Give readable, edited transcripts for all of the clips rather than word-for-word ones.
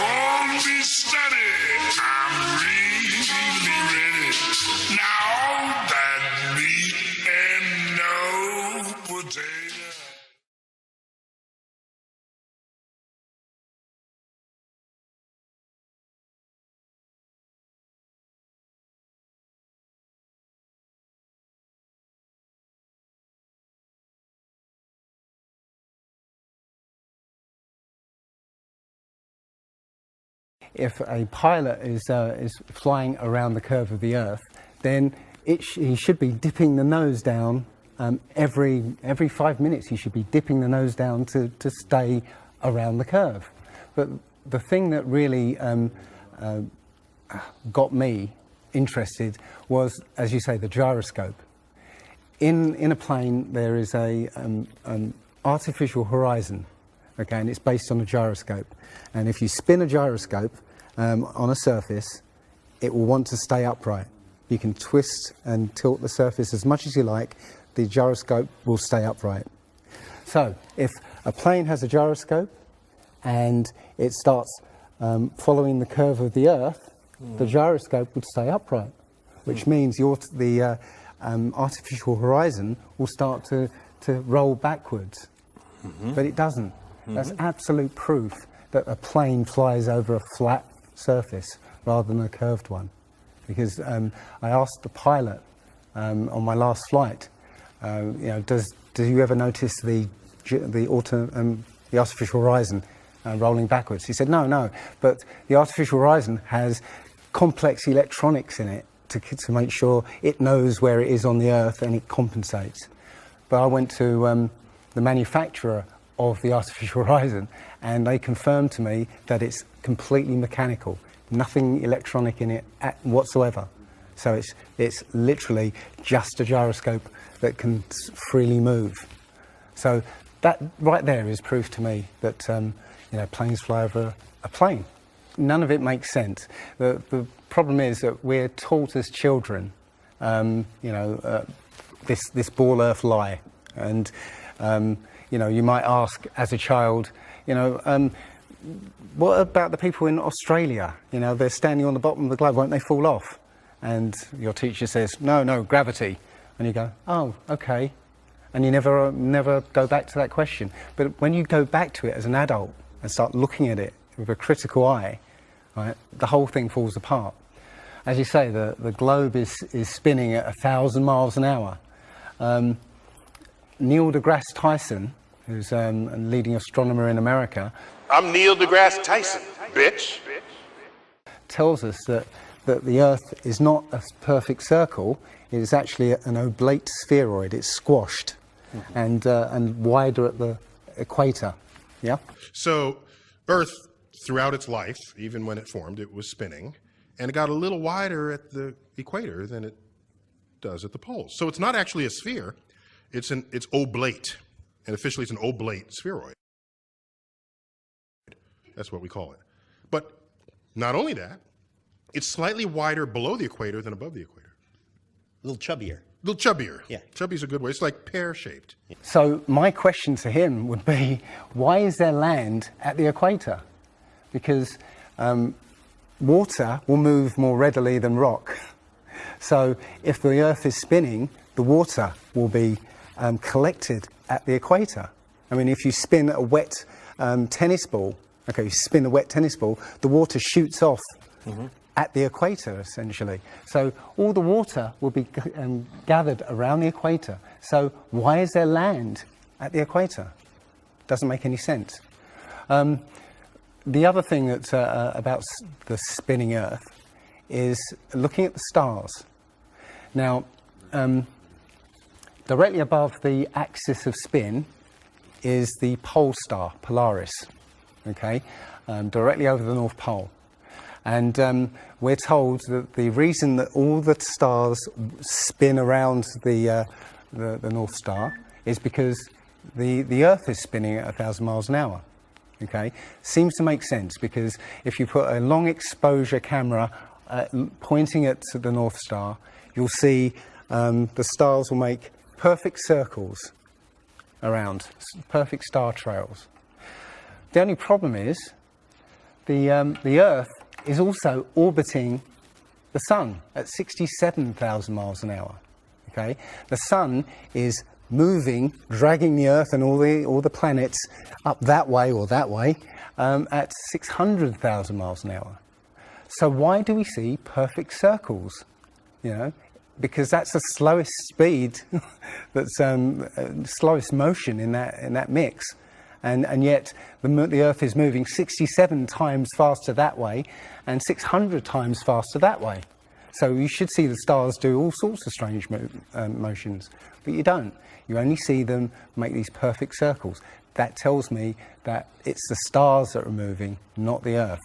hold me steady. I'm really ready. Now that meat and no potato. If a pilot is flying around the curve of the Earth, then he should be dipping the nose down every 5 minutes. He should be dipping the nose down to stay around the curve. But the thing that really got me interested was, as you say, the gyroscope. In a plane, there is an artificial horizon. Okay, and it's based on a gyroscope. And if you spin a gyroscope on a surface, it will want to stay upright. You can twist and tilt the surface as much as you like, the gyroscope will stay upright. So, if a plane has a gyroscope and it starts following the curve of the Earth, the gyroscope would stay upright, which means the artificial horizon will start to roll backwards. But it doesn't. That's absolute proof that a plane flies over a flat surface rather than a curved one. Because I asked the pilot on my last flight, do you ever notice the artificial horizon rolling backwards? He said, no, but the artificial horizon has complex electronics in it to make sure it knows where it is on the Earth and it compensates. But I went to the manufacturer of the artificial horizon, and they confirmed to me that it's completely mechanical, nothing electronic in it whatsoever. So it's literally just a gyroscope that can freely move. So that right there is proof to me that planes fly over a plane. None of it makes sense. The problem is that we're taught as children, this ball earth lie, and you might ask as a child, what about the people in Australia? They're standing on the bottom of the globe, won't they fall off? And your teacher says, no, gravity. And you go, oh, okay. And you never go back to that question. But when you go back to it as an adult and start looking at it with a critical eye, right, the whole thing falls apart. As you say, the globe is spinning at 1,000 miles an hour. Neil deGrasse Tyson, who's a leading astronomer in America. I'm Neil deGrasse Tyson, bitch. Tells us that the Earth is not a perfect circle, it is actually an oblate spheroid, it's squashed and wider at the equator, yeah? So Earth, throughout its life, even when it formed, it was spinning, and it got a little wider at the equator than it does at the poles. So it's not actually a sphere, it's oblate, and officially it's an oblate spheroid. That's what we call it. But not only that, it's slightly wider below the equator than above the equator. A little chubbier. A little chubbier. Yeah. Chubby's a good word. It's like pear-shaped. So my question to him would be, why is there land at the equator? Because water will move more readily than rock. So if the Earth is spinning, the water will be collected at the equator. I mean, if you spin a wet tennis ball, okay, you spin a wet tennis ball, the water shoots off at the equator, essentially. So all the water will be gathered around the equator. So why is there land at the equator? Doesn't make any sense. The other thing that's about the spinning Earth is looking at the stars. Now, directly above the axis of spin is the pole star, Polaris, okay, directly over the North Pole. And we're told that the reason that all the stars spin around the North Star is because the Earth is spinning at 1,000 miles an hour. Okay, seems to make sense, because if you put a long exposure camera pointing at the North Star, you'll see the stars will make perfect circles around, perfect star trails. The only problem is the Earth is also orbiting the Sun at 67,000 miles an hour. Okay, the Sun is moving, dragging the Earth and all the planets up that way or that way at 600,000 miles an hour. So why do we see perfect circles? You know, because that's the slowest speed, that's slowest motion in that mix, and yet the Earth is moving 67 times faster that way and 600 times faster that way. So you should see the stars do all sorts of strange motions, but you don't. You only see them make these perfect circles. That tells me that it's the stars that are moving, not the Earth.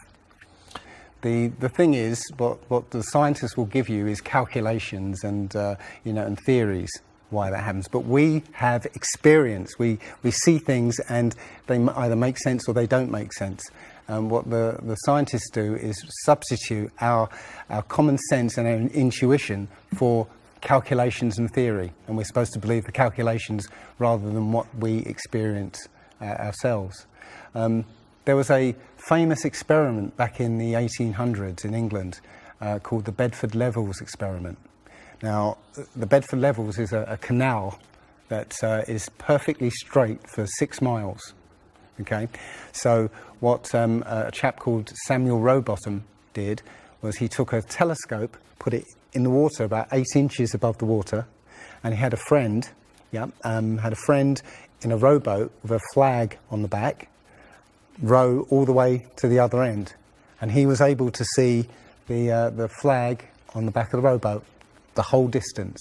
The thing is, what the scientists will give you is calculations and and theories why that happens. But we have experience. We see things and they either make sense or they don't make sense. What the scientists do is substitute our common sense and our intuition for calculations and theory, and we're supposed to believe the calculations rather than what we experience ourselves. There was a famous experiment back in the 1800s in England called the Bedford Levels experiment. Now, the Bedford Levels is a canal that is perfectly straight for 6 miles. Okay, so what a chap called Samuel Rowbottom did was he took a telescope, put it in the water about 8 inches above the water, and he had a friend, in a rowboat with a flag on the back, row all the way to the other end, and he was able to see the flag on the back of the rowboat the whole distance.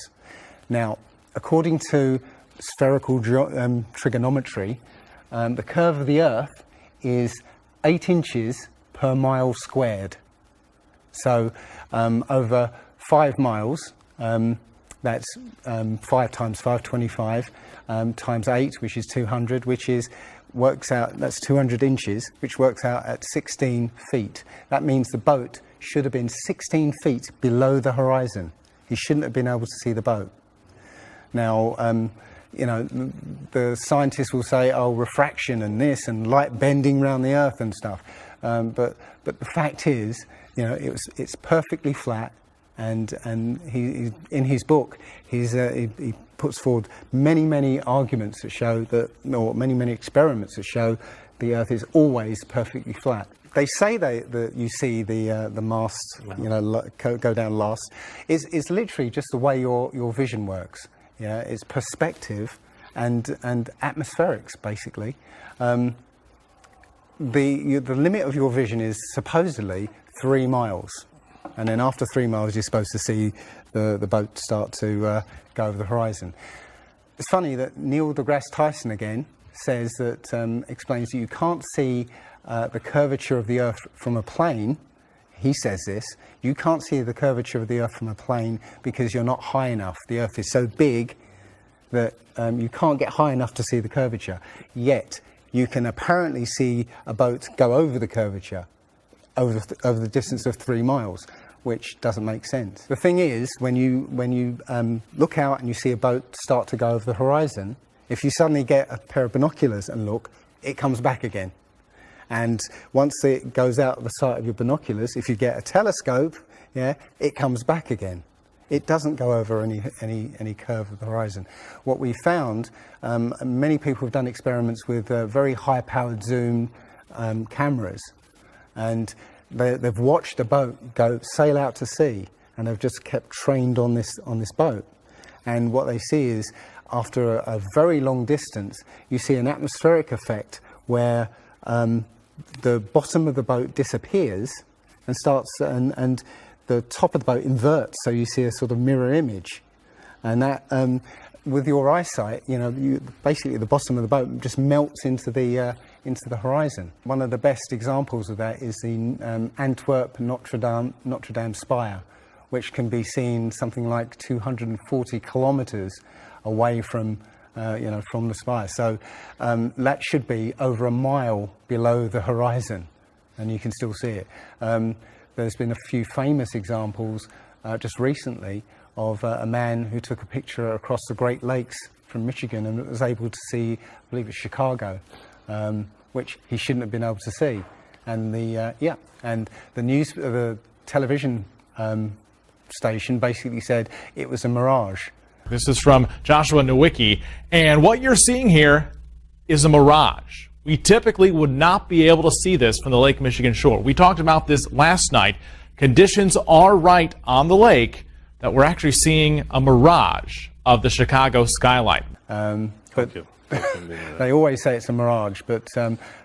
Now, according to spherical trigonometry, the curve of the Earth is 8 inches per mile squared. So over 5 miles, that's 5 times 5, 25, times 8, which is 200, works out, that's 200 inches, which works out at 16 feet. That means the boat should have been 16 feet below the horizon. He shouldn't have been able to see the boat. Now, the scientists will say, oh, refraction and this and light bending around the Earth and stuff. But the fact is, it's perfectly flat. And he in his book, he puts forward many arguments that show that, or many experiments that show the Earth is always perfectly flat. They say that you see the mast, go down last. It's literally just the way your vision works. Yeah, it's perspective and atmospherics basically. The limit of your vision is supposedly 3 miles. And then after 3 miles, you're supposed to see the boat start to go over the horizon. It's funny that Neil deGrasse Tyson again says that, explains that you can't see the curvature of the Earth from a plane. He says this, you can't see the curvature of the Earth from a plane because you're not high enough. The Earth is so big that you can't get high enough to see the curvature. Yet, you can apparently see a boat go over the curvature over the distance of 3 miles, which doesn't make sense. The thing is, when you look out and you see a boat start to go over the horizon, if you suddenly get a pair of binoculars and look, it comes back again. And once it goes out of the sight of your binoculars, if you get a telescope, it comes back again. It doesn't go over any curve of the horizon. What we found, many people have done experiments with very high-powered zoom cameras, and they've watched a boat sail out to sea, and they've just kept trained on this boat. And what they see is, after a very long distance, you see an atmospheric effect where the bottom of the boat disappears and the top of the boat inverts, so you see a sort of mirror image. And that, with your eyesight, basically the bottom of the boat just melts into the horizon. One of the best examples of that is the Antwerp Notre Dame spire, which can be seen something like 240 kilometers away from the spire. So that should be over a mile below the horizon, and you can still see it. There's been a few famous examples just recently of a man who took a picture across the Great Lakes from Michigan and was able to see, I believe it's Chicago, which he shouldn't have been able to see. And the television station basically said it was a mirage. This is from Joshua Nowicki, and what you're seeing here is a mirage. We typically would not be able to see this from the Lake Michigan shore. We talked about this last night. Conditions are right on the lake that we're actually seeing a mirage of the Chicago skyline. But they always say it's a mirage, but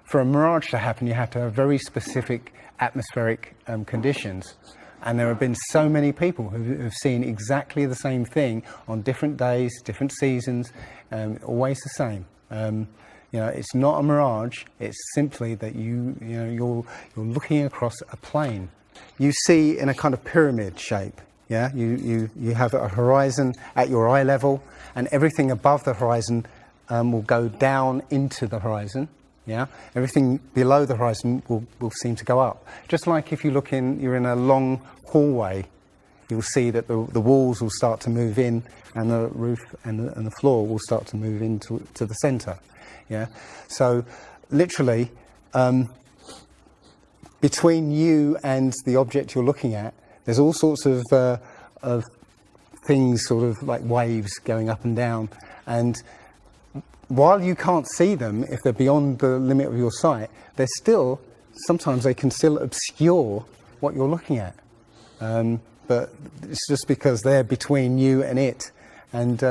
for a mirage to happen, you have to have very specific atmospheric conditions. And there have been so many people who have seen exactly the same thing on different days, different seasons, always the same. It's not a mirage. It's simply that you're looking across a plane. You see in a kind of pyramid shape. Yeah, you have a horizon at your eye level, and everything above the horizon will go down into the horizon. Yeah, everything below the horizon will seem to go up. Just like if you're in a long hallway, you'll see that the walls will start to move in, and the roof and the floor will start to move into the center. Yeah, so literally between you and the object you're looking at, there's all sorts of things, sort of like waves going up and down, and while you can't see them, if they're beyond the limit of your sight, sometimes they can still obscure what you're looking at. But it's just because they're between you and it. And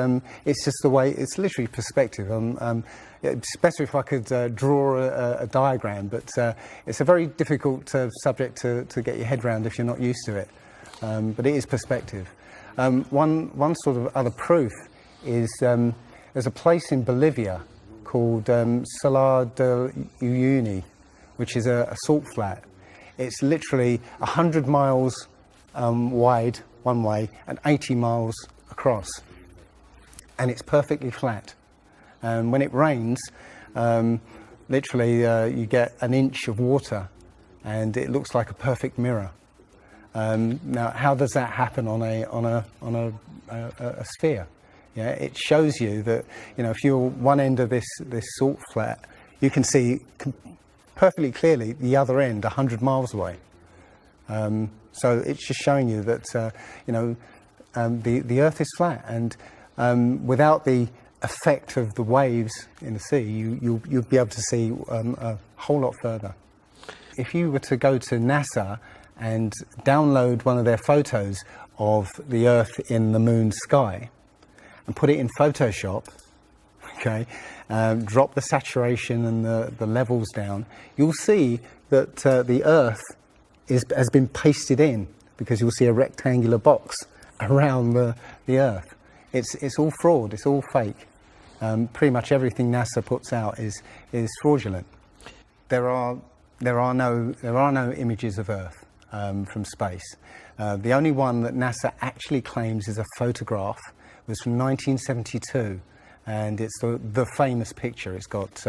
it's just the way, it's literally perspective. It's better if I could draw a diagram, but it's a very difficult subject to get your head around if you're not used to it. But it is perspective. One sort of other proof is there's a place in Bolivia called Salar de Uyuni, which is a salt flat. It's literally 100 miles wide one way and 80 miles across. And it's perfectly flat. And when it rains, literally you get an inch of water and it looks like a perfect mirror. Now, how does that happen on a sphere? Yeah, it shows you that, if you're one end of this salt flat, you can see perfectly clearly the other end 100 miles away. So it's just showing you that, the Earth is flat, and without the effect of the waves in the sea, you'll be able to see a whole lot further. If you were to go to NASA and download one of their photos of the Earth in the moon's sky and put it in Photoshop, okay, drop the saturation and the levels down, you'll see that the Earth has been pasted in, because you'll see a rectangular box around the Earth. It's all fraud, it's all fake. Pretty much everything NASA puts out is fraudulent. There are no images of Earth from space. The only one that NASA actually claims is a photograph was from 1972, and it's the famous picture. It's got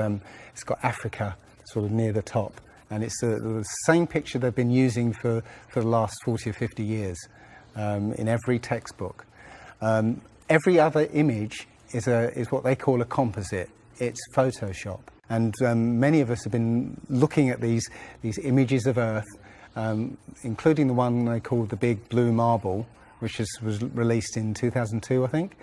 Africa sort of near the top, and it's the same picture they've been using for the last 40 or 50 years in every textbook. Every other image is what they call a composite. It's Photoshop. And many of us have been looking at these images of Earth, including the one they call the Big Blue Marble, which was released in 2002, I think.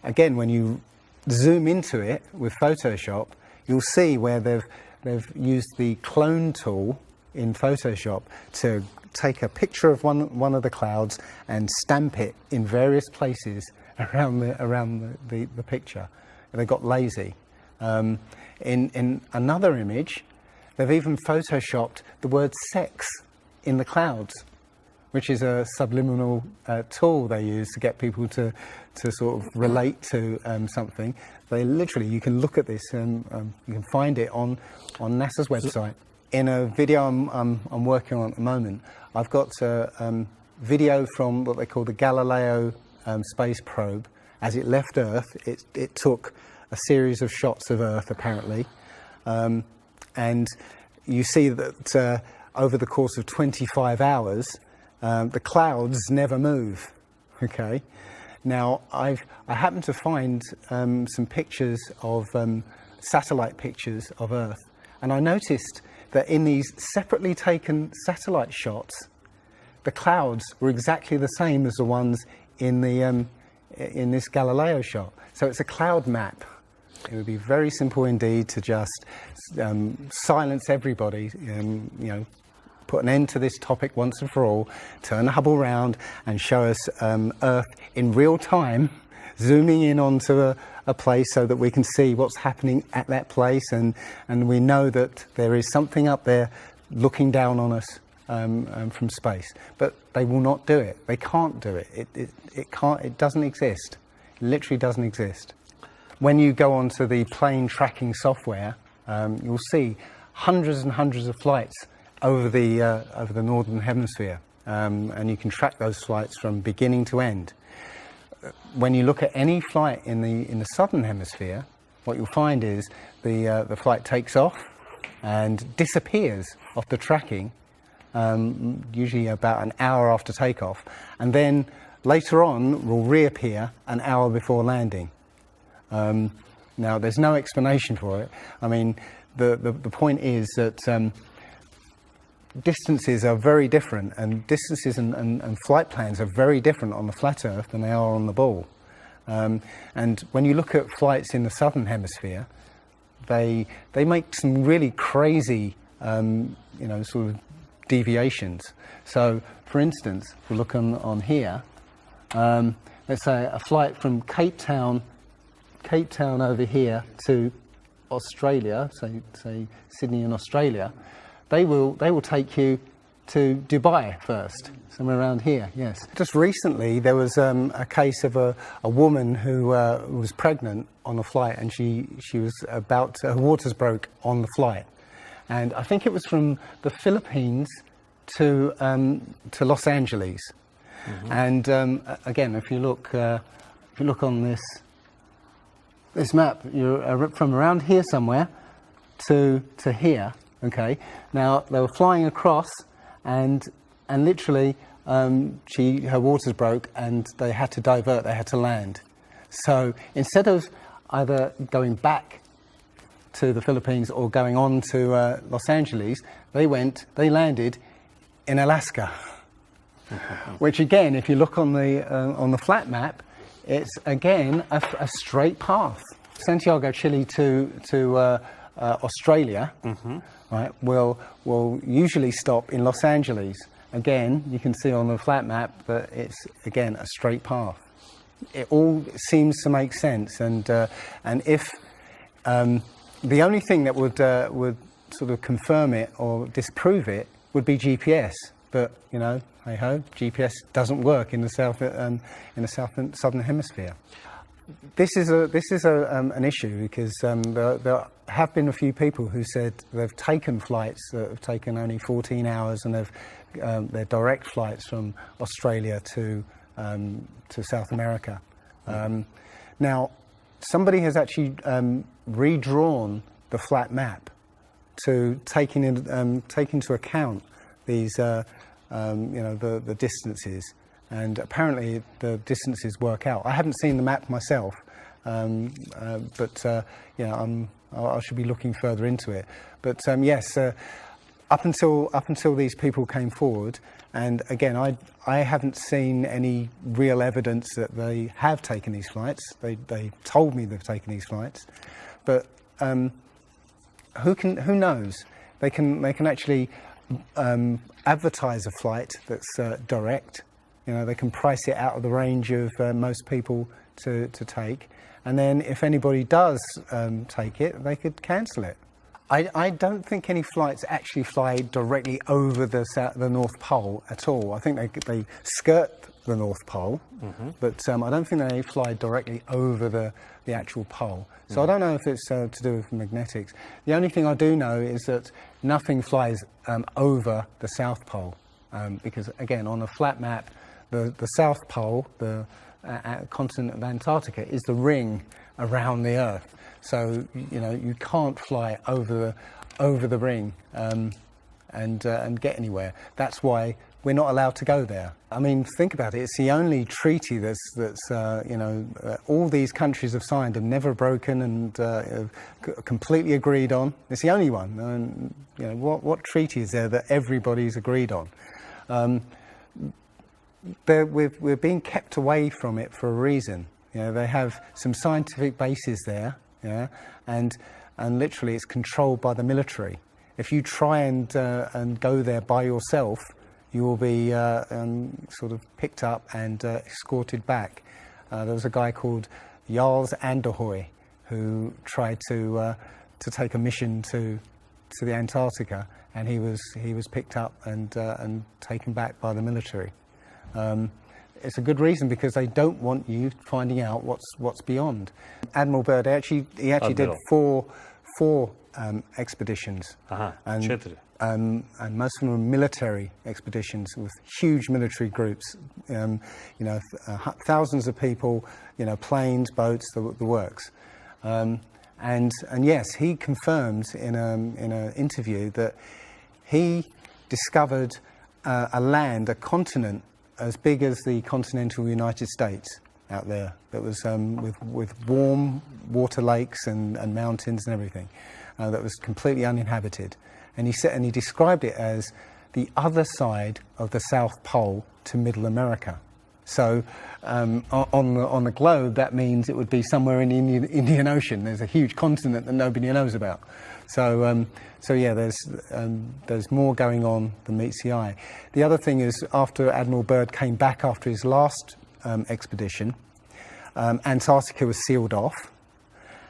Again, when you zoom into it with Photoshop, you'll see where they've used the clone tool in Photoshop to take a picture of one of the clouds and stamp it in various places around the picture. And they got lazy. In another image, they've even photoshopped the word sex in the clouds, which is a subliminal tool they use to get people to sort of relate to something. They literally, you can look at this and you can find it on NASA's website. In a video I'm working on at the moment, I've got a video from what they call the Galileo space probe. As it left Earth, it took a series of shots of Earth, apparently, and you see that over the course of 25 hours, the clouds never move. Okay, now I happened to find some pictures of satellite pictures of Earth, and I noticed that in these separately taken satellite shots, the clouds were exactly the same as the ones in the in this Galileo shot. So it's a cloud map. It would be very simple indeed to just silence everybody, you know, put an end to this topic once and for all, turn the Hubble round and show us Earth in real time, zooming in onto a place so that we can see what's happening at that place, and we know that there is something up there looking down on us from space. But they will not do it. They can't do it. It doesn't exist. It literally doesn't exist. When you go onto the plane tracking software, you'll see hundreds and hundreds of flights over the northern hemisphere, and you can track those flights from beginning to end. When you look at any flight in the southern hemisphere, what you'll find is the flight takes off and disappears off the tracking, usually about an hour after takeoff, and then later on will reappear an hour before landing. Now, there's no explanation for it. I mean, the point is that distances are very different, and distances and flight plans are very different on the flat Earth than they are on the ball. And when you look at flights in the southern hemisphere, they make some really crazy, you know, sort of deviations. So, for instance, if we look on here, let's say a flight from Cape Town over here to Australia, say Sydney in Australia, they will take you to Dubai first, somewhere around here, yes. Just recently there was a case of a woman who was pregnant on a flight, and she was about, her waters broke on the flight. And I think it was from the Philippines to Los Angeles. Mm-hmm. And again, if you look on this map, you're from around here somewhere to here. Okay. Now they were flying across, and literally her waters broke, and they had to divert. They had to land. So instead of either going back to the Philippines or going on to Los Angeles, they landed in Alaska. Which again, if you look on the flat map, it's again a straight path. Santiago, Chile to Australia, mm-hmm. right? Will usually stop in Los Angeles. Again, you can see on the flat map that it's again a straight path. It all seems to make sense, and if the only thing that would sort of confirm it or disprove it would be GPS, but you know, hey ho, GPS doesn't work in the southern hemisphere. This is an issue because there have been a few people who said they've taken flights that have taken only 14 hours, and they're direct flights from Australia to South America. Now, somebody has actually redrawn the flat map to take into account these, you know, the distances, and apparently the distances work out. I haven't seen the map myself, but you know, I should be looking further into it. But yes, up until these people came forward, and again, I haven't seen any real evidence that they have taken these flights. They told me they've taken these flights, but who knows? They can actually advertise a flight that's direct. You know, they can price it out of the range of most people to take, and then if anybody does take it, they could cancel it. I don't think any flights actually fly directly over the North Pole at all. I think they skirt the North Pole, mm-hmm. but I don't think they fly directly over the actual pole. So I don't know if it's to do with magnetics. The only thing I do know is that nothing flies over the South Pole, because again, on a flat map, the South Pole, the continent of Antarctica, is the ring around the Earth. So you know, you can't fly over the ring and get anywhere. That's why we're not allowed to go there. I mean, think about it. It's the only treaty that's all these countries have signed and never broken and completely agreed on. It's the only one. And, what treaty is there that everybody's agreed on? We're being kept away from it for a reason. They have some scientific bases there, and literally it's controlled by the military. If you try and go there by yourself, you will be sort of picked up and escorted back. There was a guy called Jarls Anderhoy who tried to take a mission to the Antarctica, and he was picked up and taken back by the military. It's a good reason, because they don't want you finding out what's beyond. Admiral Byrd he actually did four expeditions, and most of them were military expeditions with huge military groups. Thousands of people, planes, boats, the works. And yes, he confirms in an interview that he discovered a continent as big as the continental United States out there, that was with warm water lakes and mountains and everything, that was completely uninhabited. And he described it as the other side of the South Pole to Middle America. So on the globe, that means it would be somewhere in the Indian Ocean. There's a huge continent that nobody knows about. So yeah, there's more going on than meets the eye. The other thing is, after Admiral Byrd came back after his last expedition, Antarctica was sealed off,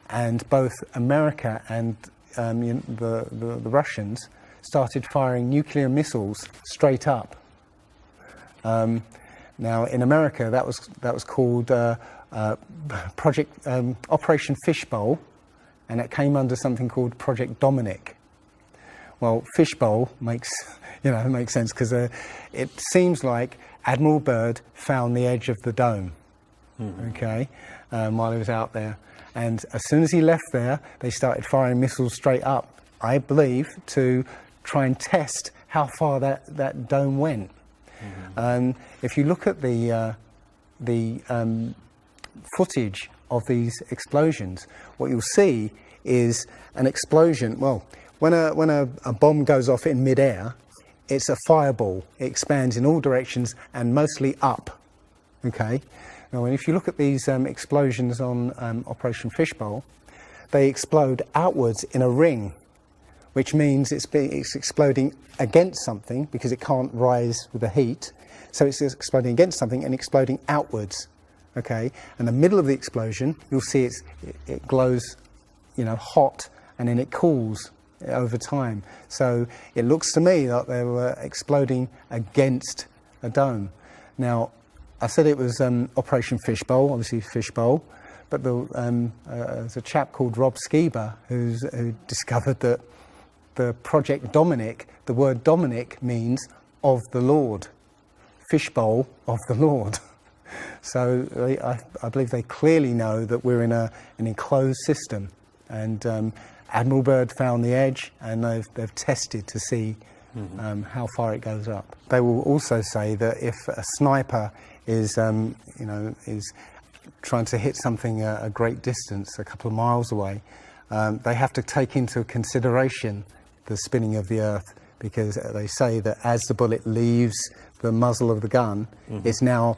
and both America and the Russians started firing nuclear missiles straight up. Now, in America, that was called Operation Fishbowl, and it came under something called Project Dominic. Well, Fishbowl makes sense, because it seems like Admiral Byrd found the edge of the dome, while he was out there. And as soon as he left there, they started firing missiles straight up, I believe, to try and test how far that dome went. If you look at the footage of these explosions, what you'll see is an explosion. Well, when a bomb goes off in midair, it's a fireball. It expands in all directions and mostly up. Okay. Now, if you look at these explosions on Operation Fishbowl, they explode outwards in a ring, which means it's exploding against something, because it can't rise with the heat. So it's exploding against something and exploding outwards. Okay, and the middle of the explosion, you'll see it glows, hot, and then it cools over time. So it looks to me like they were exploding against a dome. Now, I said it was Operation Fishbowl, obviously Fishbowl, but there's a chap called Rob Skiba who discovered that the Project Dominic, the word Dominic means of the Lord, Fishbowl of the Lord. So I believe they clearly know that we're in an enclosed system, and Admiral Byrd found the edge, and they've tested to see how far it goes up. They will also say that if a sniper is trying to hit something a great distance, a couple of miles away, they have to take into consideration the spinning of the Earth, because they say that as the bullet leaves the muzzle of the gun, it's now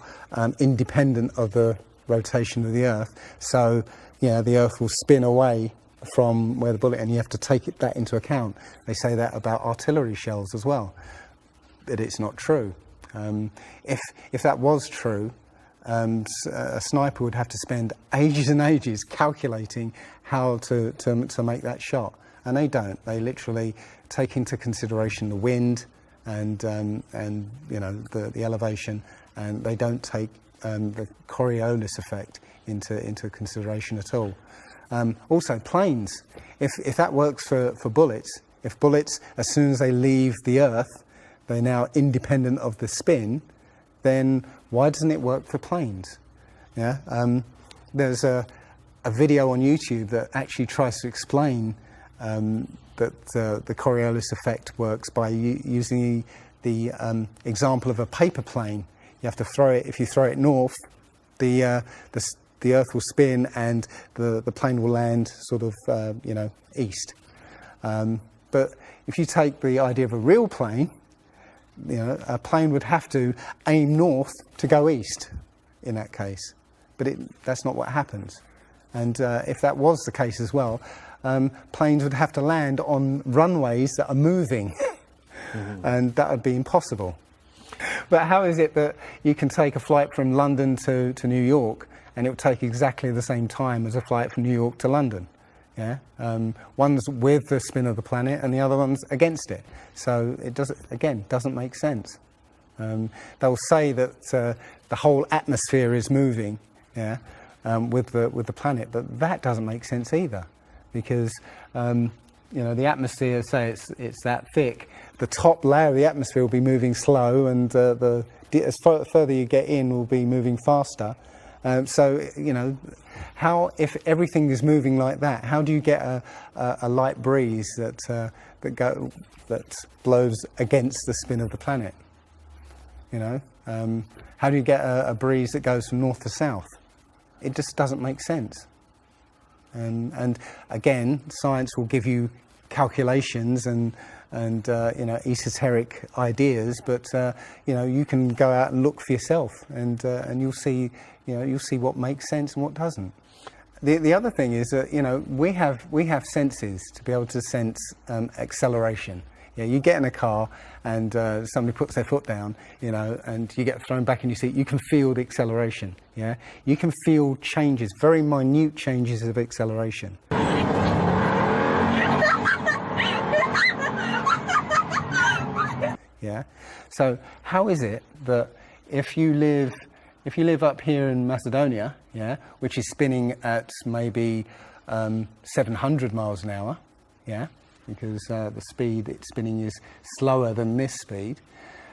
independent of the rotation of the Earth. So, the Earth will spin away from where the bullet, and you have to take that into account. They say that about artillery shells as well, that it's not true. If that was true, a sniper would have to spend ages and ages calculating how to make that shot, and they don't. They literally take into consideration the wind and the elevation, and they don't take the Coriolis effect into consideration at all. Also, planes. If that works for bullets, if bullets, as soon as they leave the Earth, they're now independent of the spin, then why doesn't it work for planes? There's a video on YouTube that actually tries to explain that the Coriolis effect works by using the example of a paper plane. You have to throw it. If you throw it north, the Earth will spin and the plane will land sort of east. But if you take the idea of a real plane, a plane would have to aim north to go east in that case. But that's not what happens. And if that was the case as well, planes would have to land on runways that are moving. And that would be impossible. But how is it that you can take a flight from London to New York and it will take exactly the same time as a flight from New York to London? Yeah, one's with the spin of the planet and the other one's against it. So it doesn't make sense. They'll say that the whole atmosphere is moving, yeah, with the planet, but that doesn't make sense either, because the atmosphere, say it's that thick, the top layer of the atmosphere will be moving slow, and as further you get in, will be moving faster. How, if everything is moving like that, how do you get a light breeze that blows against the spin of the planet? How do you get a breeze that goes from north to south? It just doesn't make sense. And again, science will give you calculations and esoteric ideas, but you can go out and look for yourself, and you'll see what makes sense and what doesn't. The other thing is that we have senses to be able to sense acceleration. Yeah, you get in a car and somebody puts their foot down, and you get thrown back in your seat. You can feel the acceleration. Yeah, you can feel changes, very minute changes of acceleration. Yeah. So how is it that if you live up here in Macedonia, yeah, which is spinning at maybe 700 miles an hour, yeah, because the speed it's spinning is slower than this speed.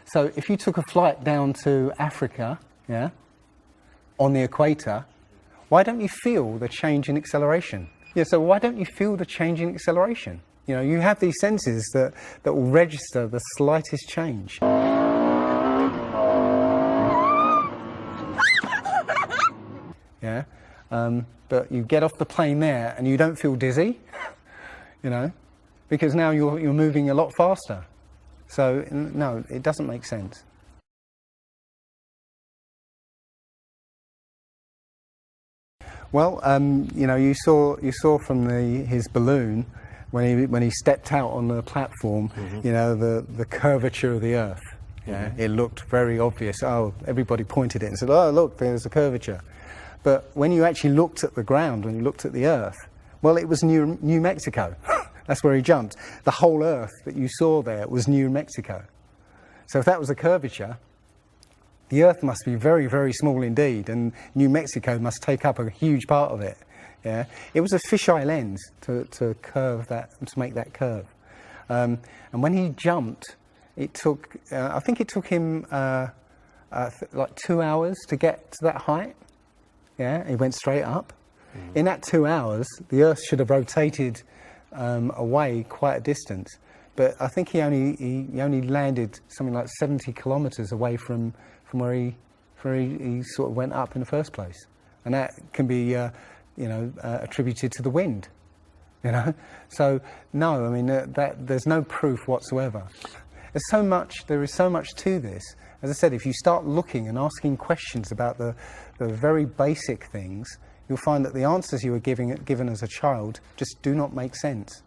So if you took a flight down to Africa, yeah, on the equator, why don't you feel the change in acceleration? Yeah, so why don't you feel the change in acceleration? You have these senses that will register the slightest change. Yeah, but you get off the plane there and you don't feel dizzy, because now you're moving a lot faster. So no, it doesn't make sense. Well, you saw from his balloon when he stepped out on the platform, the curvature of the Earth. Yeah, it looked very obvious. Oh, everybody pointed it and said, "Oh, look, there's a curvature." But when you actually looked at the ground, when you looked at the Earth, well, it was New Mexico. That's where he jumped. The whole Earth that you saw there was New Mexico. So if that was a curvature, the Earth must be very, very small indeed, and New Mexico must take up a huge part of it. Yeah, it was a fisheye lens to curve that, to make that curve. And when he jumped, it took I think it took him like 2 hours to get to that height. Yeah, he went straight up. In that 2 hours, the Earth should have rotated away quite a distance, but I think he only landed something like 70 kilometers away from where he sort of went up in the first place, and that can be attributed to the wind. So no, I mean there's no proof whatsoever. There is so much to this. As I said, if you start looking and asking questions about the very basic things, you'll find that the answers you were given as a child just do not make sense.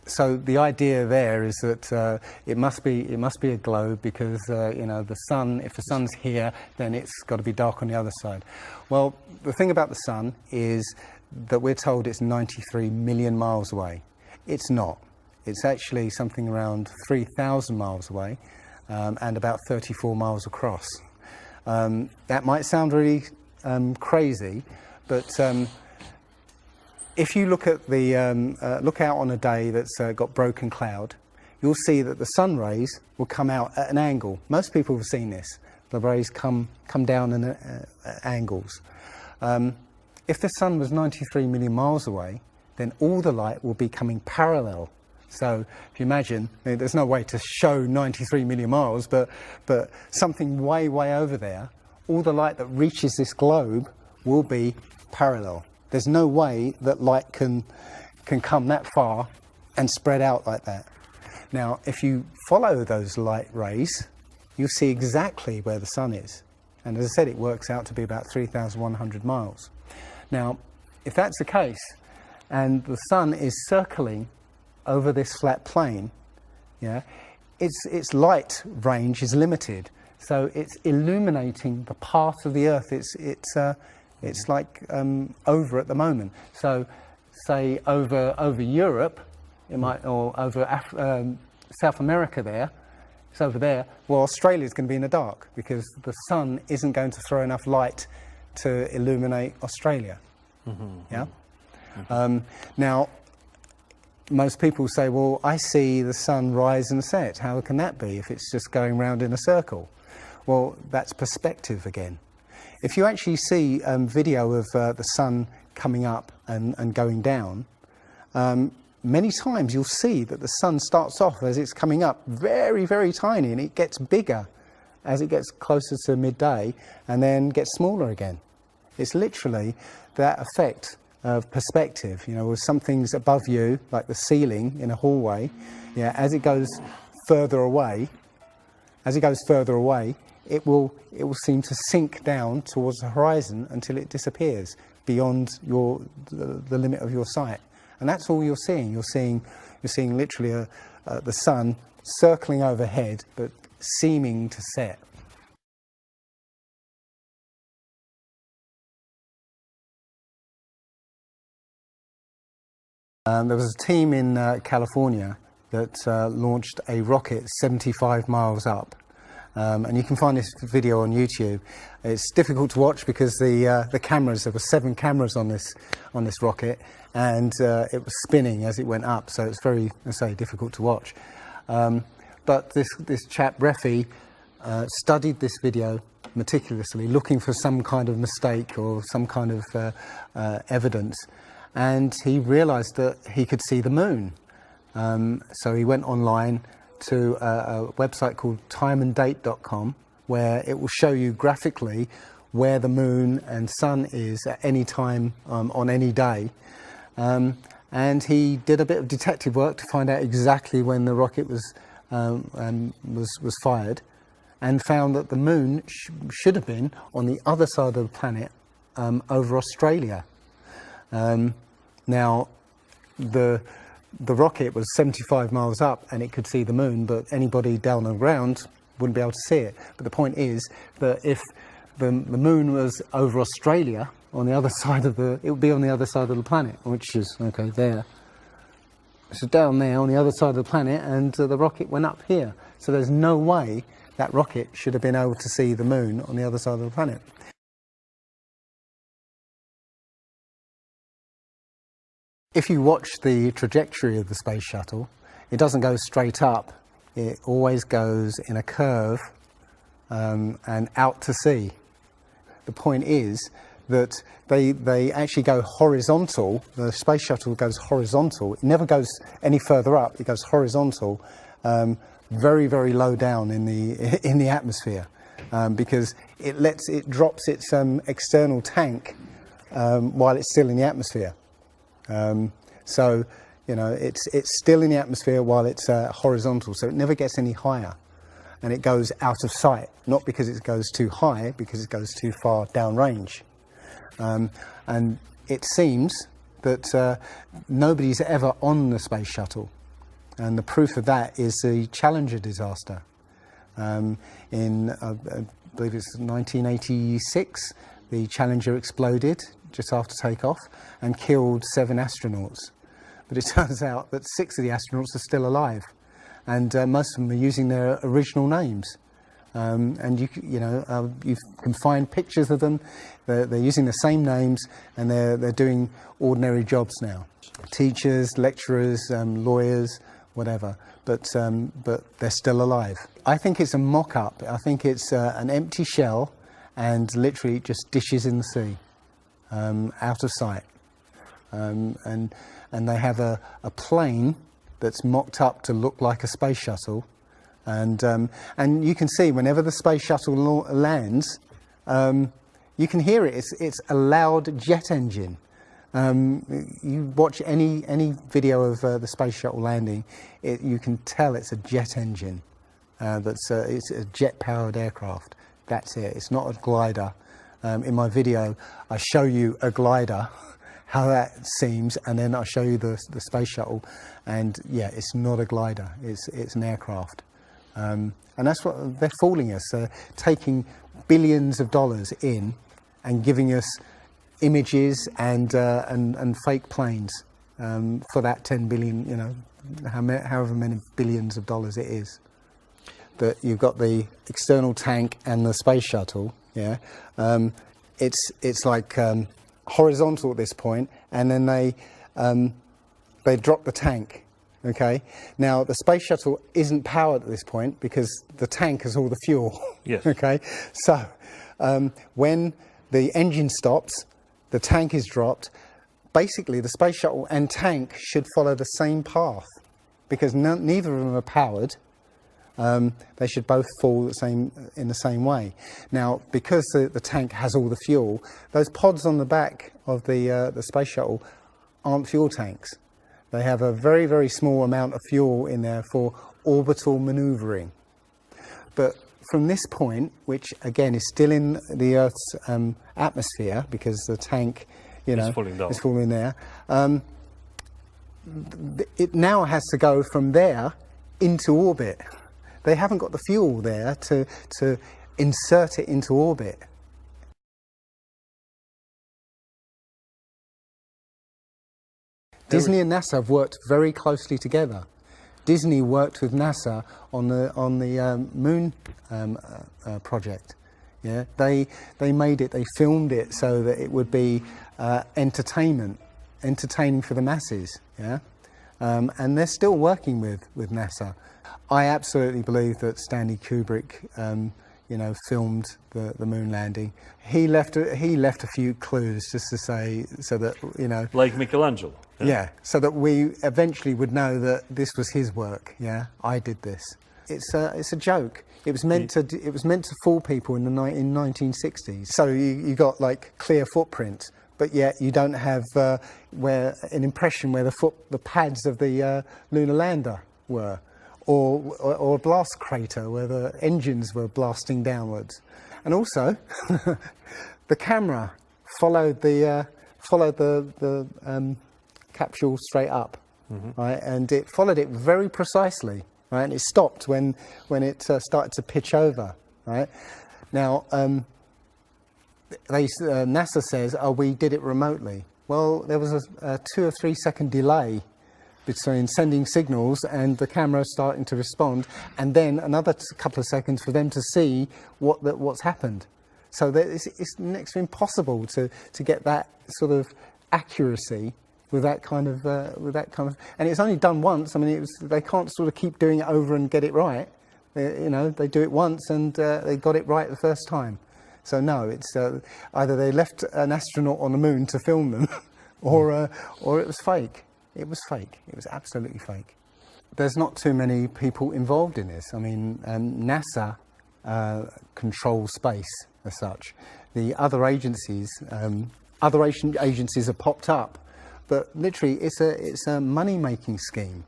So the idea there is that it must be a globe, because the sun. If the sun's here, then it's got to be dark on the other side. Well, the thing about the sun is that we're told it's 93 million miles away. It's not. It's actually something around 3,000 miles away, and about 34 miles across. That might sound really crazy, but if you look at look out on a day that's got broken cloud, you'll see that the sun rays will come out at an angle. Most people have seen this. The rays come down at angles. If the sun was 93 million miles away, then all the light will be coming parallel. So if you imagine, there's no way to show 93 million miles, but something way, way over there, all the light that reaches this globe will be parallel. There's no way that light can come that far and spread out like that. Now, if you follow those light rays, you'll see exactly where the sun is. And as I said, it works out to be about 3,100 miles. Now, if that's the case, and the sun is circling over this flat plane, yeah, its light range is limited. So it's illuminating the part of the Earth it's like over at the moment. So, say over Europe, it might, or over South America there, it's over there. Well, Australia's going to be in the dark because the sun isn't going to throw enough light to illuminate Australia. Yeah. Now, most people say, well, I see the sun rise and set. How can that be if it's just going round in a circle? Well, that's perspective again. If you actually see video of the sun coming up and going down, many times you'll see that the sun starts off as it's coming up very, very tiny, and it gets bigger as it gets closer to midday and then gets smaller again. It's literally that effect of perspective, you know, with some things above you, like the ceiling in a hallway, yeah, as it goes further away, it will seem to sink down towards the horizon until it disappears beyond the limit of your sight. And that's all you're seeing. You're seeing literally the sun circling overhead, but seeming to set. There was a team in California that launched a rocket 75 miles up. And you can find this video on YouTube. It's difficult to watch because the cameras, there were 7 cameras on this rocket, and it was spinning as it went up, so it's very, I say, difficult to watch. But this chap, Refi, studied this video meticulously, looking for some kind of mistake or some kind of evidence, and he realized that he could see the moon. So he went online to a website called timeanddate.com, where it will show you graphically where the moon and sun is at any time on any day. And he did a bit of detective work to find out exactly when the rocket was fired, and found that the moon should have been on the other side of the planet, over Australia. Now, the rocket was 75 miles up and it could see the moon, but anybody down on the ground wouldn't be able to see it. But the point is that if the moon was over Australia, on the other side of it would be on the other side of the planet, which is, okay, there. So down there on the other side of the planet, and the rocket went up here. So there's no way that rocket should have been able to see the moon on the other side of the planet. If you watch the trajectory of the space shuttle, it doesn't go straight up. It always goes in a curve and out to sea. The point is that they actually go horizontal. The space shuttle goes horizontal. It never goes any further up. It goes horizontal, very, very low down in the atmosphere, because it drops its external tank while it's still in the atmosphere. So, you know, it's still in the atmosphere while it's horizontal, so it never gets any higher, and it goes out of sight, not because it goes too high, because it goes too far downrange. And it seems that nobody's ever on the space shuttle, and the proof of that is the Challenger disaster. In, I believe it's 1986, the Challenger exploded just after takeoff and killed 7 astronauts. But it turns out that 6 of the astronauts are still alive, and most of them are using their original names. And you can find pictures of them. They're using the same names, and they're doing ordinary jobs now. Teachers, lecturers, lawyers, whatever. But they're still alive. I think it's a mock-up. I think it's an empty shell, and literally just dishes in the sea, out of sight. And and they have a plane that's mocked up to look like a space shuttle, and you can see whenever the space shuttle lands, you can hear it. It's a loud jet engine. You watch any video of the space shuttle landing, you can tell it's a jet engine. It's a jet-powered aircraft. That's it. It's not a glider. In my video, I show you a glider, how that seems, and then I show you the space shuttle, and yeah, it's not a glider. It's an aircraft, and that's what they're fooling us. They're taking billions of dollars in and giving us images and fake planes for that 10 billion, you know, however many billions of dollars it is. But you've got the external tank and the space shuttle. Yeah, it's like horizontal at this point, and then they drop the tank. Okay, now the space shuttle isn't powered at this point because the tank has all the fuel. Yes. Okay, so when the engine stops, the tank is dropped. Basically, the space shuttle and tank should follow the same path because neither of them are powered. They should both fall in the same way. Now, because the tank has all the fuel, those pods on the back of the space shuttle aren't fuel tanks. They have a very, very small amount of fuel in there for orbital manoeuvring. But from this point, which again is still in the Earth's atmosphere, because the tank, you know, is falling there, it now has to go from there into orbit. They haven't got the fuel there to insert it into orbit. Disney and NASA have worked very closely together. Disney worked with NASA on the moon project. Yeah, they made it. They filmed it so that it would be entertaining for the masses. Yeah, and they're still working with NASA. I absolutely believe that Stanley Kubrick, you know, filmed the moon landing. He left a few clues just to say, so that, you know, like Michelangelo. Yeah, so that we eventually would know that this was his work. Yeah, I did this. It's a joke. It was meant to fool people in 1960s. So you got like clear footprints, but yet you don't have an impression where the pads of the lunar lander were. Or a blast crater where the engines were blasting downwards, and also the camera followed the capsule straight up, right, and it followed it very precisely, right, and it stopped when it started to pitch over, right. Now NASA says, oh, we did it remotely. Well, there was a 2 or 3 second delay between sending signals and the camera starting to respond, and then another couple of seconds for them to see what's happened. So it's next to impossible to get that sort of accuracy with that kind of and it's only done once. I mean, they can't sort of keep doing it over and get it right. You know, they do it once and they got it right the first time. So no, it's either they left an astronaut on the moon to film them, or it was fake. It was fake. It was absolutely fake. There's not too many people involved in this. I mean, NASA controls space as such. The other agencies have popped up, but literally it's a money-making scheme.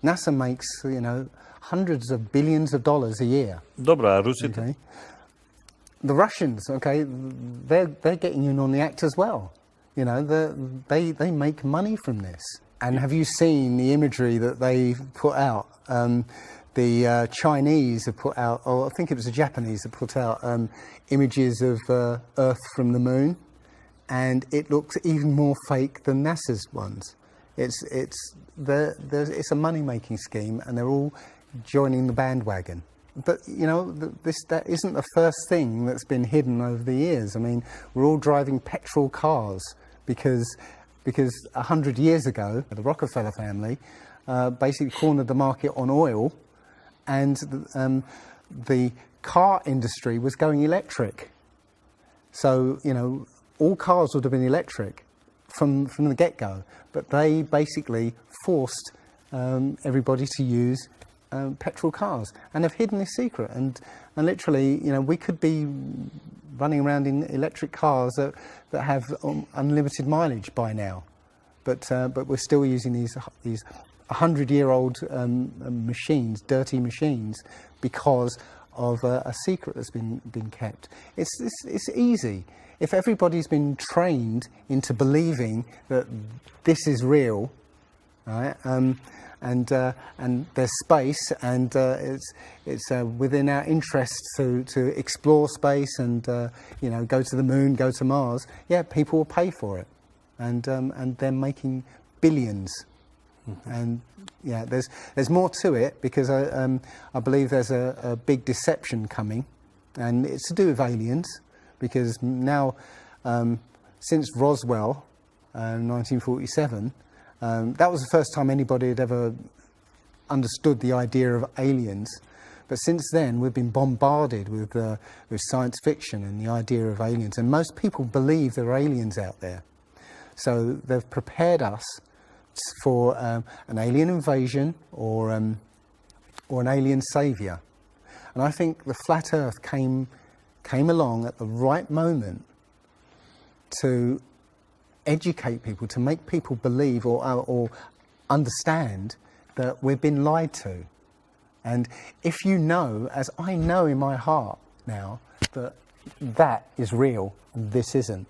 NASA makes, you know, hundreds of billions of dollars a year. Dobra, Rusy. Okay. The Russians, okay, they're getting in on the act as well. You know, they make money from this. And have you seen the imagery that they put out? The Chinese have put out, or I think it was the Japanese that put out images of Earth from the moon, and it looks even more fake than NASA's ones. It's a money-making scheme, and they're all joining the bandwagon. But you know, that isn't the first thing that's been hidden over the years. I mean, we're all driving petrol cars because 100 years ago, the Rockefeller family basically cornered the market on oil, and the car industry was going electric. So, you know, all cars would have been electric from the get-go, but they basically forced everybody to use petrol cars, and have hidden this secret. And literally, you know, we could be running around in electric cars that have unlimited mileage by now, but we're still using these 100-year-old machines, dirty machines, because of a secret that's been kept. It's easy. If everybody's been trained into believing that this is real, right, and there's space, and it's within our interest to explore space and you know, go to the moon, go to Mars, yeah, people will pay for it, and they're making billions. And yeah, there's more to it, because I believe there's a big deception coming, and it's to do with aliens, because now since Roswell, 1947, that was the first time anybody had ever understood the idea of aliens. But since then, we've been bombarded with science fiction and the idea of aliens, and most people believe there are aliens out there. So they've prepared us for an alien invasion or an alien saviour. And I think the flat Earth came along at the right moment to educate people, to make people believe or understand that we've been lied to. And if you know, as I know in my heart now, that is real and this isn't,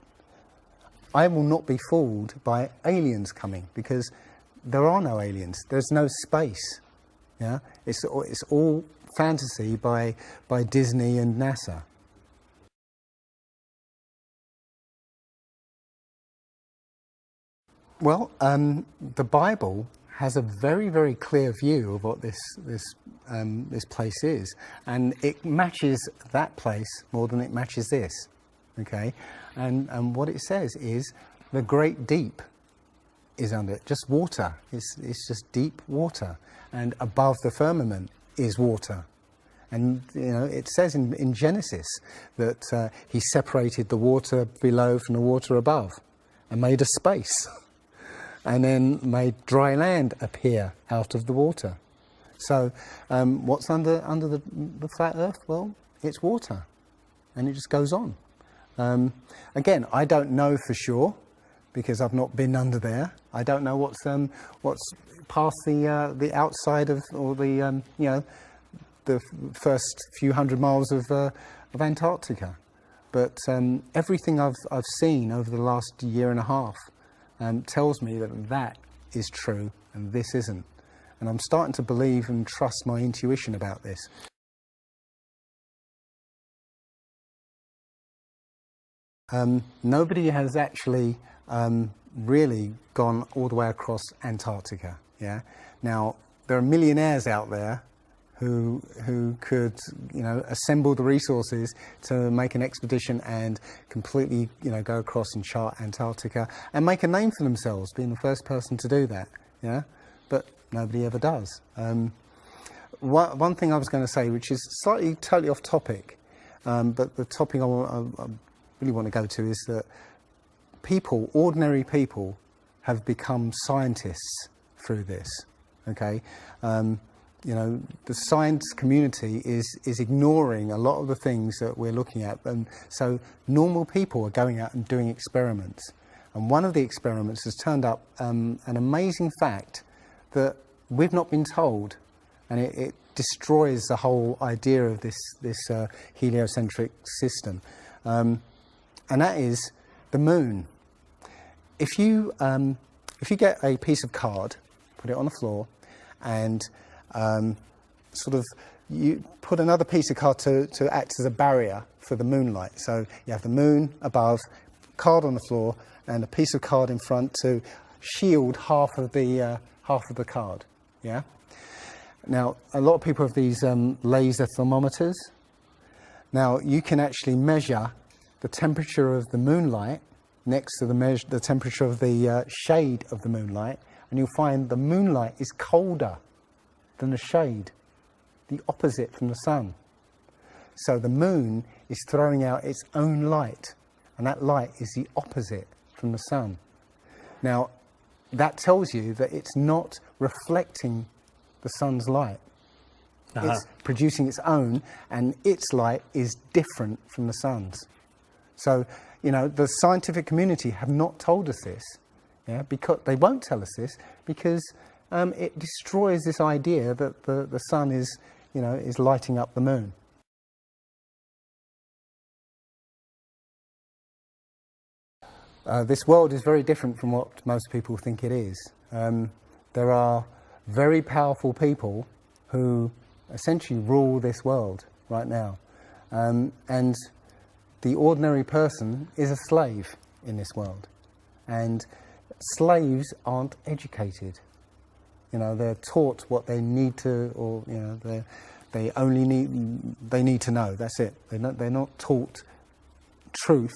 I will not be fooled by aliens coming, because there are no aliens. There's no space. Yeah, it's all fantasy by Disney and NASA. Well, the Bible has a very, very clear view of what this place is, and it matches that place more than it matches this. Okay, and what it says is the great deep is under it, just water. It's just deep water, and above the firmament is water. And you know, it says in Genesis that he separated the water below from the water above, and made a space, and then made dry land appear out of the water. So what's under the flat Earth? Well, it's water, and it just goes on. Again, I don't know for sure, because I've not been under there. I don't know what's past the outside of, or the you know, the first few hundred miles of Antarctica. But everything I've seen over the last year and a half tells me that is true and this isn't. And I'm starting to believe and trust my intuition about this. Nobody has actually really gone all the way across Antarctica. Yeah. Now there are millionaires out there who could, you know, assemble the resources to make an expedition and completely, you know, go across and chart Antarctica and make a name for themselves, being the first person to do that. Yeah. But nobody ever does. One thing I was going to say, which is slightly totally off topic, but the topic I really want to go to is that people, ordinary people, have become scientists through this. Okay, you know, the science community is ignoring a lot of the things that we're looking at, and so normal people are going out and doing experiments. And one of the experiments has turned up an amazing fact that we've not been told, and it destroys the whole idea of this heliocentric system. And that is the moon. If you get a piece of card, put it on the floor, and sort of you put another piece of card to act as a barrier for the moonlight. So you have the moon above, card on the floor, and a piece of card in front to shield half of the card. Yeah. Now a lot of people have these laser thermometers. Now you can actually measure the temperature of the moonlight next to the temperature of the shade of the moonlight, and you'll find the moonlight is colder than the shade, the opposite from the sun. So the moon is throwing out its own light, and that light is the opposite from the sun. Now, that tells you that it's not reflecting the sun's light. It's producing its own, and its light is different from the sun's. So, you know, the scientific community have not told us this, yeah, because they won't tell us this because it destroys this idea that the sun is, you know, is lighting up the moon. This world is very different from what most people think it is. There are very powerful people who essentially rule this world right now. And the ordinary person is a slave in this world. And slaves aren't educated. You know, they're taught what they need to, or, you know, they need to know, that's it. They're not taught truth,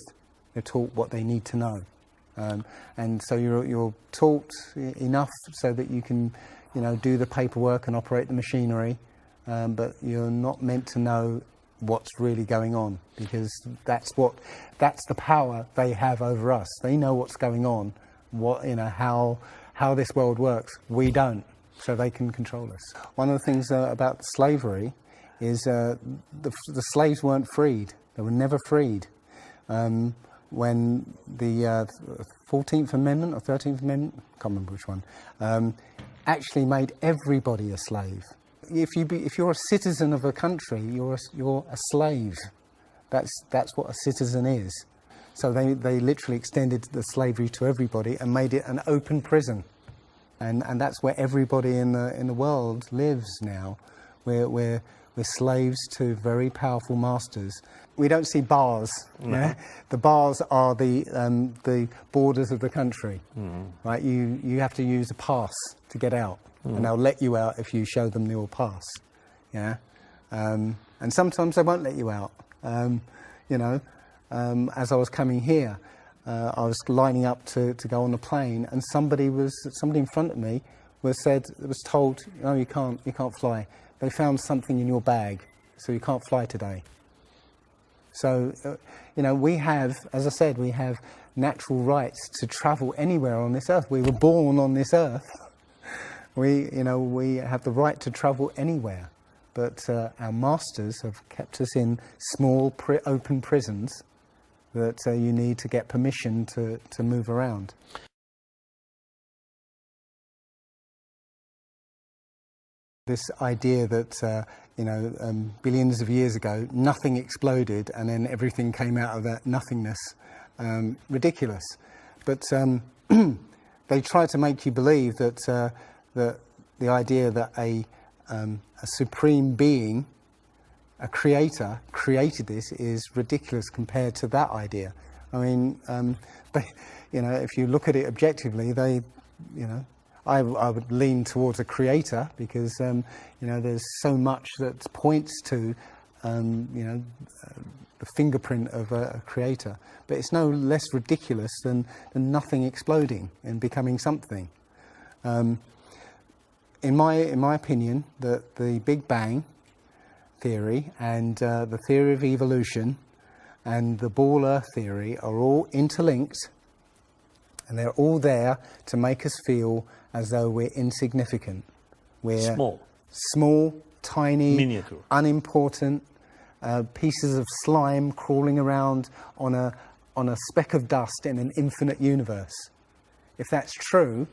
they're taught what they need to know. And so you're taught enough so that you can, you know, do the paperwork and operate the machinery, but you're not meant to know what's really going on, because that's the power they have over us. They know what's going on, what, you know, how this world works. We don't, so they can control us. One of the things about slavery is the slaves weren't freed. They were never freed. When the 14th Amendment or 13th Amendment, I can't remember which one, actually made everybody a slave. If you're a citizen of a country, you're a slave. That's what a citizen is. So they literally extended the slavery to everybody and made it an open prison, and that's where everybody in the world lives now. We're slaves to very powerful masters. We don't see bars. No. Yeah? The bars are the borders of the country. Right? You have to use a pass to get out, and they'll let you out if you show them your pass. Yeah, and sometimes they won't let you out. You know, as I was coming here, I was lining up to go on the plane, and somebody in front of me was told, no, you can't fly. They found something in your bag, so you can't fly today. So, you know, we have, as I said, we have natural rights to travel anywhere on this earth. We were born on this earth. We have the right to travel anywhere. But our masters have kept us in small, open prisons that you need to get permission to move around. This idea that, billions of years ago, nothing exploded and then everything came out of that nothingness, ridiculous. But they try to make you believe that the idea that a supreme being, a creator, created this is ridiculous compared to that idea. I mean, if you look at it objectively, I would lean towards a creator because, there's so much that points to, the fingerprint of a creator. But it's no less ridiculous than nothing exploding and becoming something. In my opinion, the Big Bang theory and the theory of evolution and the ball earth theory are all interlinked, and they're all there to make us feel as though we're insignificant. We're small, tiny, miniature, unimportant pieces of slime crawling around on a speck of dust in an infinite universe. If that's true,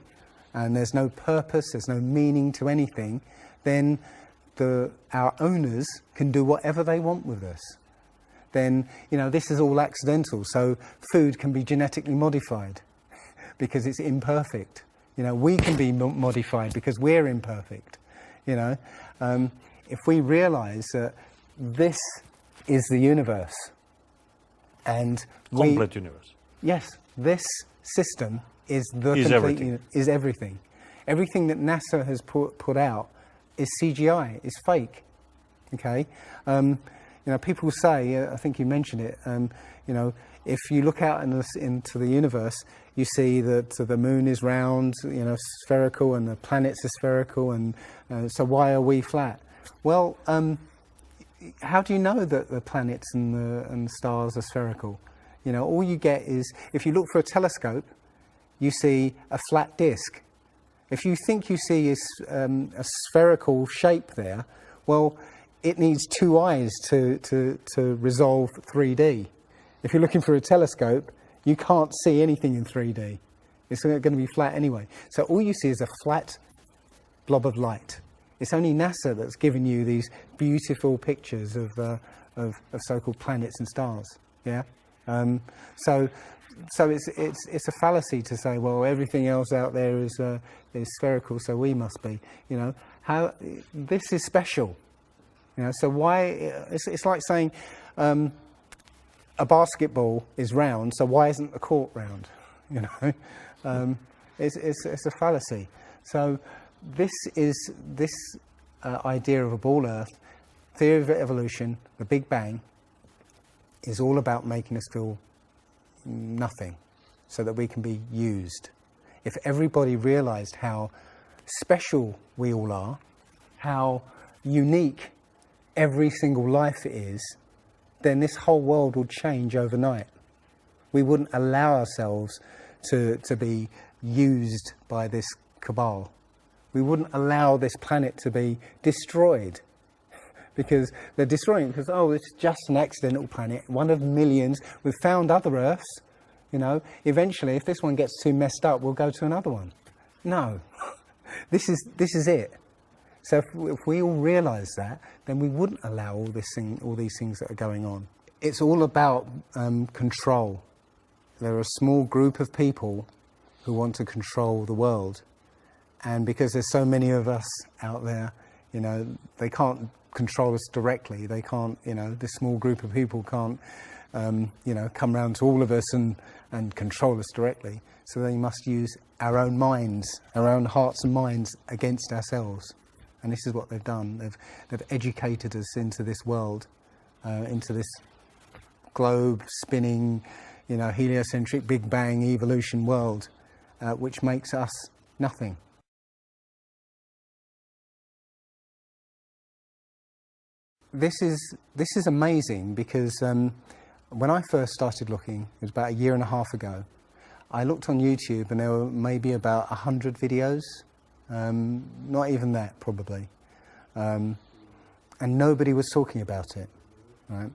and there's no purpose, there's no meaning to anything, then our owners can do whatever they want with us. Then, this is all accidental, so food can be genetically modified because it's imperfect. We can be modified because we're imperfect. If we realise that this is the universe, and complete universe. Yes, this system is is everything. Everything that NASA has put out is CGI, is fake. Okay, people say, I think you mentioned it. If you look out into the universe, you see that the moon is round, spherical, and the planets are spherical, and so why are we flat? Well, how do you know that the planets and the stars are spherical? All you get is, if you look for a telescope, you see a flat disk. If you think you see a spherical shape there, well, it needs two eyes to resolve 3D. If you're looking through a telescope, you can't see anything in 3D. It's going to be flat anyway. So all you see is a flat blob of light. It's only NASA that's given you these beautiful pictures of so-called planets and stars. Yeah. So it's a fallacy to say, well, everything else out there is spherical, so we must be. You know, how this is special. You know, so why? It's like saying a basketball is round, so why isn't the court round? You know, it's a fallacy. So this idea of a ball Earth, theory of evolution, the Big Bang, is all about making us feel nothing, so that we can be used. If everybody realized how special we all are, how unique every single life is, then this whole world would change overnight. We wouldn't allow ourselves to be used by this cabal. We wouldn't allow this planet to be destroyed, because they're destroying it because, oh, it's just an accidental planet, one of millions. We've found other Earths, you know. Eventually, if this one gets too messed up, we'll go to another one. No, this is it. So if we all realise that, then we wouldn't allow all these things that are going on. It's all about control. There are a small group of people who want to control the world, and because there's so many of us out there, you know, they can't control us directly. They can't, you know, this small group of people can't, you know, come round to all of us and control us directly. So they must use our own minds, our own hearts and minds against ourselves. And this is what they've done. They've educated us into this world, into this globe spinning, you know, heliocentric Big Bang evolution world, which makes us nothing. This is amazing because when I first started looking, it was about a year and a half ago, I looked on YouTube and there were maybe about 100 videos, not even that probably, and nobody was talking about it, right?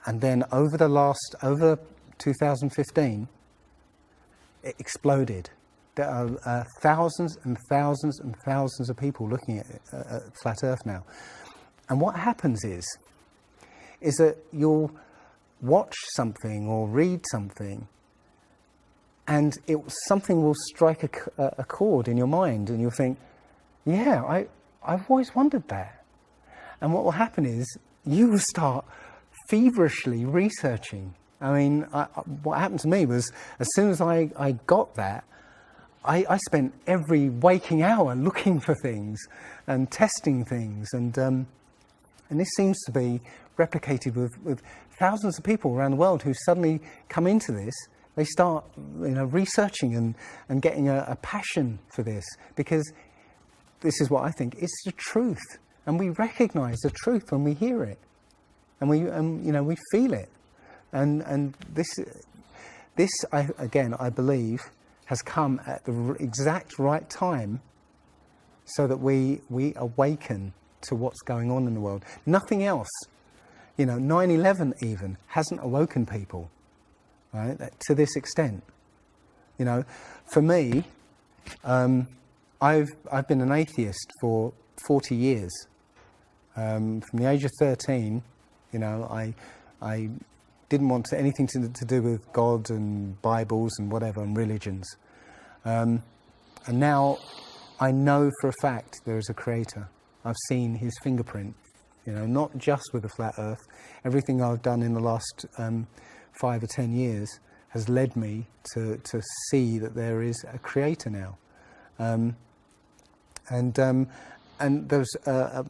And then over 2015, it exploded. There are thousands and thousands and thousands of people looking at Flat Earth now. And what happens is that you'll watch something or read something and something will strike a chord in your mind and you'll think, yeah, I've always wondered that. And what will happen is you will start feverishly researching. I mean, what happened to me was as soon as I got that, I spent every waking hour looking for things and testing things, and this seems to be replicated with thousands of people around the world who suddenly come into this. They start, you know, researching and getting a passion for this, because this is what I think, it's the truth, and we recognise the truth when we hear it, and we feel it, and this I believe has come at the exact right time, so that we awaken to what's going on in the world. Nothing else, you know, 9/11 even hasn't awoken people, right, to this extent. You know, for me, I've been an atheist for 40 years. From the age of 13, you know, I didn't want anything to do with God and Bibles and whatever and religions. And now I know for a fact there is a creator. I've seen his fingerprint, you know, not just with the flat earth. Everything I've done in the last 5 or 10 years has led me to see that there is a creator now. And there's a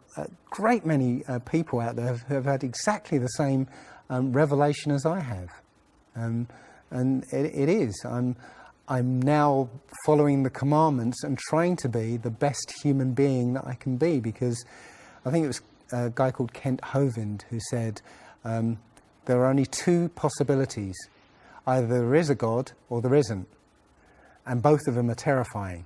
great many people out there who have had exactly the same revelation as I have. And it is. I'm now following the commandments and trying to be the best human being that I can be, because I think it was a guy called Kent Hovind who said there are only two possibilities. Either there is a God or there isn't. and both of them are terrifying.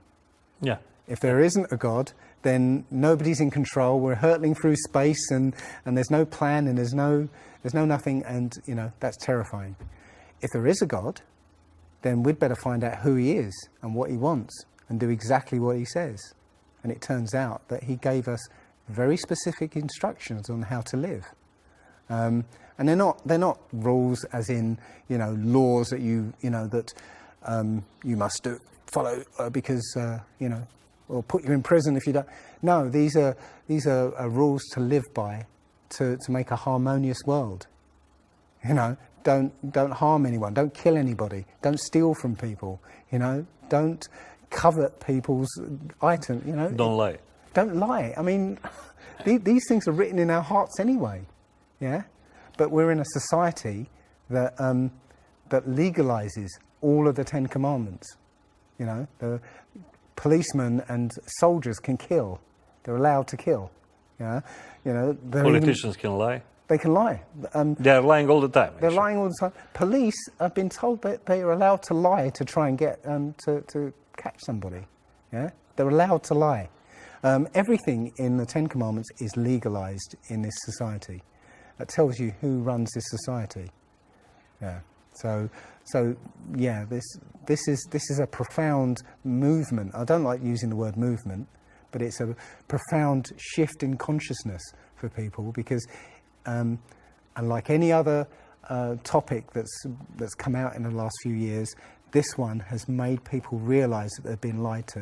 Yeah. If there isn't a God, then nobody's in control. We're hurtling through space, and there's no plan, and there's no nothing, and you know, that's terrifying. If there is a God, then we'd better find out who he is and what he wants, and do exactly what he says. And it turns out that he gave us very specific instructions on how to live. And they're not rules as in, you know, laws that you must follow because you know, or put you in prison if you don't. No, these are rules to live by, to make a harmonious world. You know, don't harm anyone, don't kill anybody, don't steal from people. You know, don't covet people's items. You know, Don't lie. Don't lie. I mean, these things are written in our hearts anyway. Yeah, but we're in a society that that legalizes all of the 10 Commandments. You know, the policemen and soldiers can kill. They're allowed to kill. Yeah, you know, Politicians can lie. They can lie. They're lying all the time. They're actually. lying all the time. Police have been told that they are allowed to lie to try and get to catch somebody. Yeah, they're allowed to lie. Everything in the 10 Commandments is legalized in this society. That tells you who runs this society. Yeah. So yeah, this is a profound movement. I don't like using the word movement, but it's a profound shift in consciousness for people because, unlike any other topic that's come out in the last few years, this one has made people realise that they've been lied to.